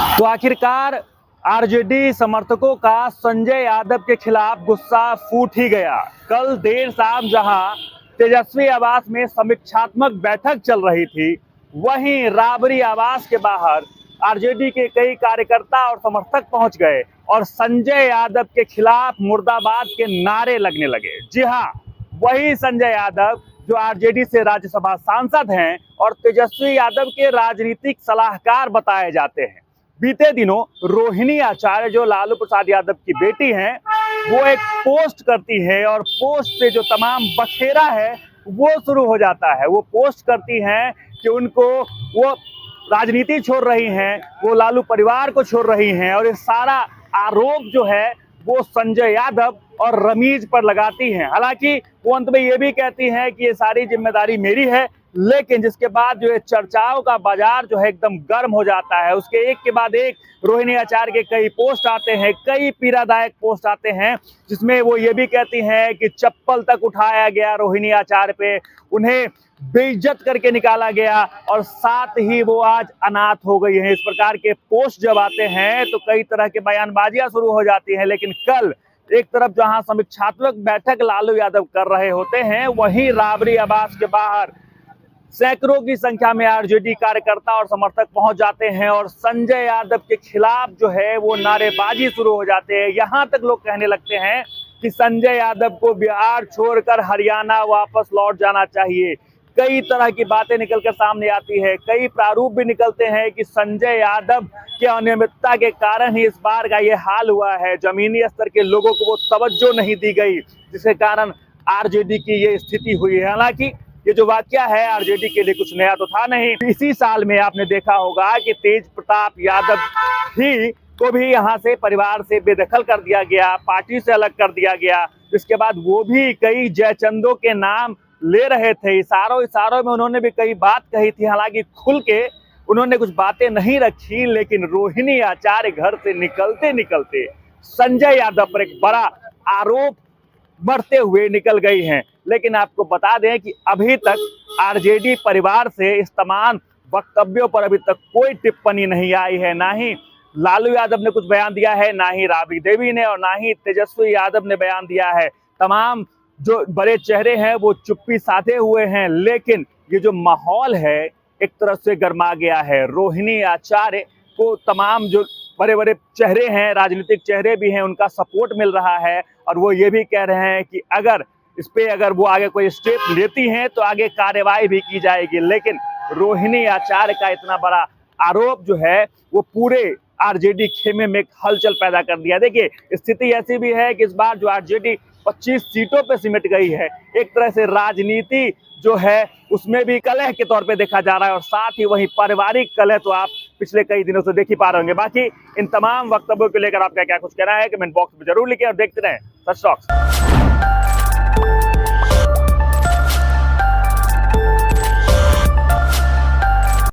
तो आखिरकार आरजेडी समर्थकों का संजय यादव के खिलाफ गुस्सा फूट ही गया। कल देर शाम जहां तेजस्वी आवास में समीक्षात्मक बैठक चल रही थी, वहीं राबरी आवास के बाहर आरजेडी के कई कार्यकर्ता और समर्थक पहुंच गए और संजय यादव के खिलाफ मुर्दाबाद के नारे लगने लगे। जी हां, वही संजय यादव जो आरजेडी से राज्यसभा सांसद हैं और तेजस्वी यादव के राजनीतिक सलाहकार बताए जाते हैं। बीते दिनों रोहिणी आचार्य जो लालू प्रसाद यादव की बेटी हैं, वो एक पोस्ट करती है और पोस्ट से जो तमाम बखेरा है वो शुरू हो जाता है। वो पोस्ट करती हैं कि उनको वो राजनीति छोड़ रही हैं, वो लालू परिवार को छोड़ रही हैं और ये सारा आरोप जो है वो संजय यादव और रमीज पर लगाती हैं। हालांकि वो अंत में ये भी कहती हैं कि ये सारी जिम्मेदारी मेरी है, लेकिन जिसके बाद जो है चर्चाओं का बाजार जो है एकदम गर्म हो जाता है। उसके एक के बाद एक रोहिणी आचार्य के कई पोस्ट आते हैं, कई पीड़ादायक पोस्ट आते हैं, जिसमें वो ये भी कहती हैं कि चप्पल तक उठाया गया रोहिणी आचार्य पे, उन्हें बेइज्जत करके निकाला गया और साथ ही वो आज अनाथ हो गई हैं। इस प्रकार के पोस्ट जब आते हैं तो कई तरह के बयानबाजियां शुरू हो जाती हैं। लेकिन कल एक तरफ जहां समीक्षात्मक बैठक लालू यादव कर रहे होते हैं, वहीं राबरी आवास के बाहर सैकड़ों की संख्या में आरजेडी कार्यकर्ता और समर्थक पहुंच जाते हैं और संजय यादव के खिलाफ जो है वो नारेबाजी शुरू हो जाते हैं। यहां तक लोग कहने लगते हैं कि संजय यादव को बिहार छोड़कर हरियाणा वापस लौट जाना चाहिए। कई तरह की बातें निकलकर सामने आती है, कई प्रारूप भी निकलते हैं कि संजय यादव के अनियमितता के कारण ही इस बार का ये हाल हुआ है। जमीनी स्तर के लोगों को वो तवज्जो नहीं दी गई, जिसके कारण आरजेडी की ये स्थिति हुई है। हालांकि ये जो वाकया है आरजेडी के लिए कुछ नया तो था नहीं। इसी साल में आपने देखा होगा कि तेज प्रताप यादव ही को भी यहाँ से परिवार से बेदखल कर दिया गया, पार्टी से अलग कर दिया गया। इसके बाद वो भी कई जयचंदों के नाम ले रहे थे, इशारों में उन्होंने भी कई बात कही थी। हालांकि खुल के उन्होंने कुछ बातें नहीं रखी, लेकिन रोहिणी आचार्य घर से निकलते निकलते संजय यादव पर एक बड़ा आरोप बढ़ते हुए निकल गई हैं। लेकिन आपको बता दें कि अभी तक आरजेडी परिवार से इस तमाम वक्तव्यों पर अभी तक कोई टिप्पणी नहीं आई है। ना ही लालू यादव ने कुछ बयान दिया है, ना ही राबड़ी देवी ने और ना ही तेजस्वी यादव ने बयान दिया है। तमाम जो बड़े चेहरे हैं वो चुप्पी साधे हुए हैं। लेकिन ये जो माहौल है एक तरफ से गर्मा गया है। रोहिणी आचार्य को तमाम जो बड़े बड़े चेहरे हैं, राजनीतिक चेहरे भी हैं, उनका सपोर्ट मिल रहा है और वो ये भी कह रहे हैं कि अगर वो आगे कोई स्टेप लेती हैं तो आगे कार्रवाई भी की जाएगी। लेकिन रोहिणी आचार्य का इतना बड़ा आरोप जो है वो पूरे आरजेडी खेमे में एक हलचल पैदा कर दिया। देखिए, स्थिति ऐसी भी है कि इस बार जो आरजेडी 25 सीटों पे सिमट गई है, एक तरह से राजनीति जो है उसमें भी कलह के तौर पे देखा जा रहा है और साथ ही वही पारिवारिक कलह तो आप पिछले कई दिनों से देख ही पा रहे होंगे। बाकी इन तमाम वक्तव्यों को लेकर आपका क्या कुछ कहना है कमेंट बॉक्स में जरूर लिखें और देखते रहें सच टॉक्स।